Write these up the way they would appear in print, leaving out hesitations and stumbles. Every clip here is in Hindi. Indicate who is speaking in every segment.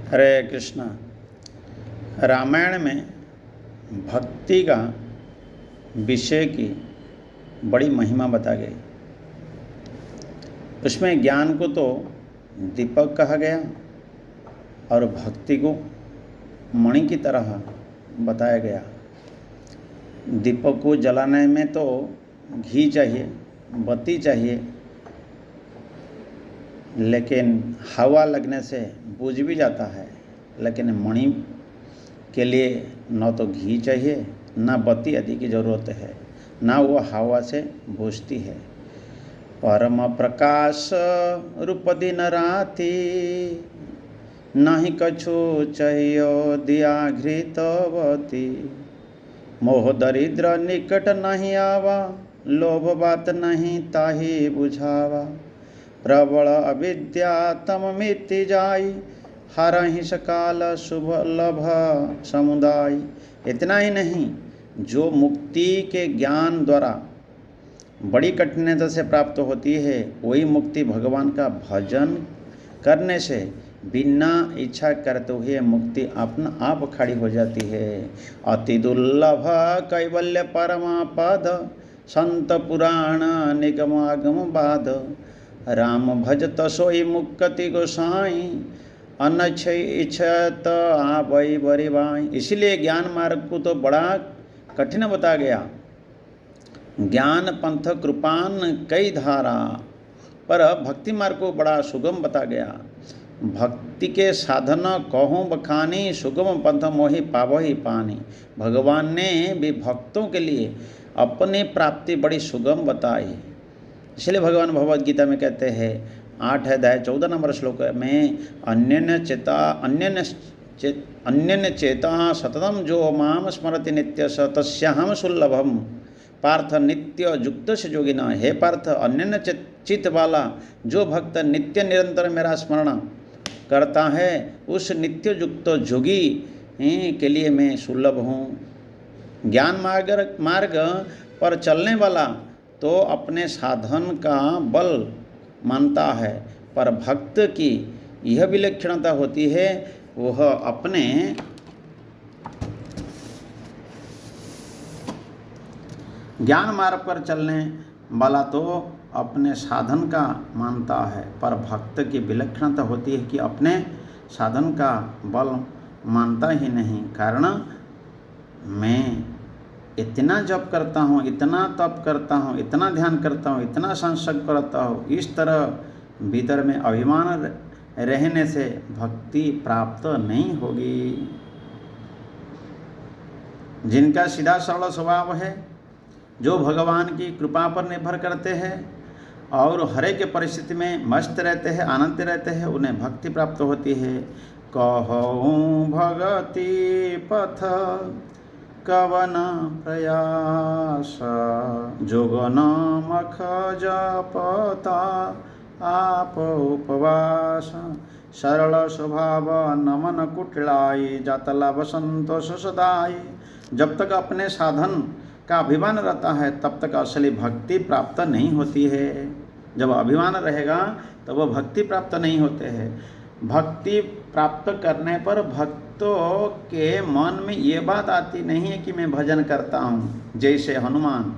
Speaker 1: हरे कृष्णा। रामायण में भक्ति का विषय की बड़ी महिमा बता गई। उसमें ज्ञान को तो दीपक कहा गया और भक्ति को मणि की तरह बताया गया। दीपक को जलाने में तो घी चाहिए, बत्ती चाहिए, लेकिन हवा लगने से बुझ भी जाता है। लेकिन मणि के लिए न तो घी चाहिए, न बत्ती आदि की ज़रूरत है, ना वो हवा से बुझती है। परम प्रकाश रूप दिन राति, नहीं कछु चाहिए दिया घृतवती। मोह दरिद्र निकट नहीं आवा, लोभ बात नहीं ताही बुझावा। प्रबल अविद्या तम मिति जाई, हरहि सकाल शुभ लभ समुदाय। इतना ही नहीं, जो मुक्ति के ज्ञान द्वारा बड़ी कठिनता से प्राप्त होती है, वही मुक्ति भगवान का भजन करने से बिना इच्छा करते हुए मुक्ति अपना आप खड़ी हो जाती है। अति दुर्लभ कैवल्य परमा पद, संत पुराण निगमागम बाद। राम भजत सोई मुक्ति गोसाई, अनच्छ इच्छत आवै बरिबाई। इसलिए ज्ञान मार्ग को तो बड़ा कठिन बता गया। ज्ञान पंथ कृपान कई धारा, पर भक्ति मार्ग को बड़ा सुगम बता गया। भक्ति के साधन कहूँ बखानी, सुगम पंथ मोहि पावहि पानी। भगवान ने भी भक्तों के लिए अपनी प्राप्ति बड़ी सुगम बताई। इसलिए भगवान भगवद गीता में कहते हैं 8 अध्याय 14 नंबर श्लोक में, अन्यन्य चेता सततम जो माम स्मरति नित्य स तस्याहम सुलभम पार्थ नित्य युक्त से योगिना। हे पार्थ, अन्यन्य चित्त वाला जो भक्त नित्य निरंतर मेरा स्मरण करता है, उस नित्य युक्त जोगी के लिए मैं सुलभ हूँ। ज्ञान मार्ग पर चलने वाला तो अपने साधन का बल मानता है, पर भक्त की यह विलक्षणता होती है, वह अपने ज्ञान मार्ग पर चलने वाला तो अपने साधन का मानता है, पर भक्त की विलक्षणता होती है कि अपने साधन का बल मानता ही नहीं। कारण मैं इतना जप करता हूँ, इतना तप करता हूँ, इतना ध्यान करता हूँ, इतना संसर्ग करता हूँ, इस तरह भीतर में अभिमान रहने से भक्ति प्राप्त नहीं होगी। जिनका सीधा सरल स्वभाव है, जो भगवान की कृपा पर निर्भर करते हैं और हर एक परिस्थिति में मस्त रहते हैं, आनंद रहते हैं, उन्हें भक्ति प्राप्त होती है। कहूँ भगति पथ कवन प्रयास, जोगन मख जपता आप उपवास। सरल स्वभाव नमन कुटिलाई, जातला संतोष सदाई। जब तक अपने साधन का अभिमान रहता है, तब तक असली भक्ति प्राप्त नहीं होती है। जब अभिमान रहेगा तो वह भक्ति प्राप्त नहीं होते हैं। भक्ति प्राप्त करने पर भक्तों के मन में ये बात आती नहीं है कि मैं भजन करता हूँ। जैसे हनुमान,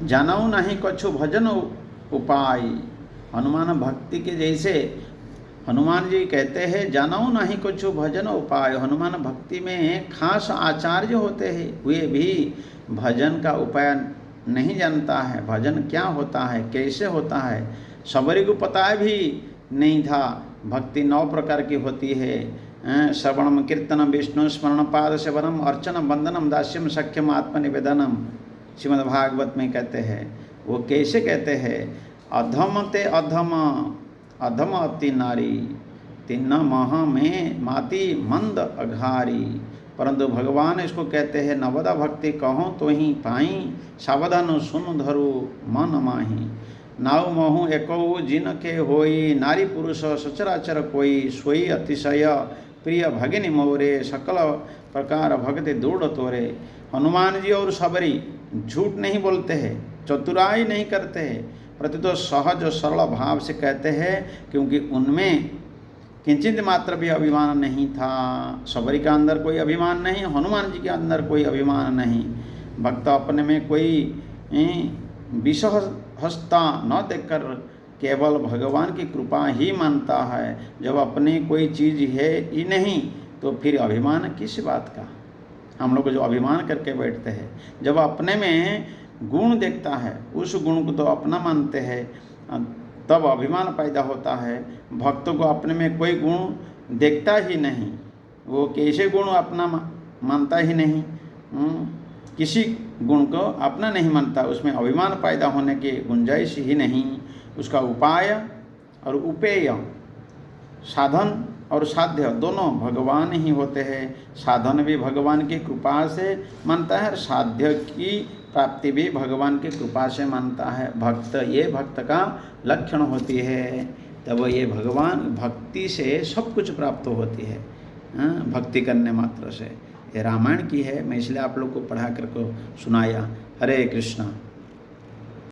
Speaker 1: जानऊ नहीं कछु भजन उपाय। हनुमान भक्ति के जैसे हनुमान जी कहते हैं, जानऊ नहीं कुछ भजन उपाय। हनुमान भक्ति में खास आचार्य होते हैं, वे भी भजन का उपाय नहीं जानता है। भजन क्या होता है, कैसे होता है, सबरी को पता भी नहीं था। भक्ति 9 प्रकार की होती है। श्रवणम कीर्तनम विष्णु स्मरण पाद सेवनम अर्चनम वंदनम दास्यम सख्यम आत्मनिवेदनम। श्रीमद्भागवत में कहते हैं। वो कैसे कहते हैं, अधम ते अधम अति नारी, तिन्न मह में माती मंद अघारी। परंतु भगवान इसको कहते हैं, नवदा भक्ति कहो तो ही पाई, सावधान सुन धरु मन माही। नाव महु एकौ जिन के होई, नारी पुरुष सचराचर कोई। सोई अतिशय प्रिय भगिनी मोरे, सकल प्रकार भक्ति दूढ़ तोरे। हनुमान जी और सबरी झूठ नहीं बोलते हैं, चतुराई नहीं करते हैं, प्रति तो सहज और सरल भाव से कहते हैं, क्योंकि उनमें किंचित मात्र भी अभिमान नहीं था। सबरी के अंदर कोई अभिमान नहीं, हनुमान जी के अंदर कोई अभिमान नहीं। भक्त अपने में कोई विषहस्ता न देखकर केवल भगवान की कृपा ही मानता है। जब अपनी कोई चीज़ है ही नहीं तो फिर अभिमान किस बात का। हम लोग जो अभिमान करके बैठते हैं, जब अपने में गुण देखता है उस गुण को तो अपना मानते हैं, तब अभिमान पैदा होता है। भक्तों को अपने में कोई गुण देखता ही नहीं, वो कैसे गुण अपना मानता ही नहीं, किसी गुण को अपना नहीं मानता, उसमें अभिमान पैदा होने की गुंजाइश ही नहीं। उसका उपाय और उपेय, साधन और साध्य दोनों भगवान ही होते हैं। साधन भी भगवान की कृपा से मानता है और साध्य की प्राप्ति भी भगवान की कृपा से मानता है। भक्त, ये भक्त का लक्षण होती है। तब ये भगवान भक्ति से सब कुछ प्राप्त होती है, भक्ति करने मात्र से। ये रामायण की है, मैं इसलिए आप लोग को पढ़ा कर को सुनाया। हरे कृष्णा।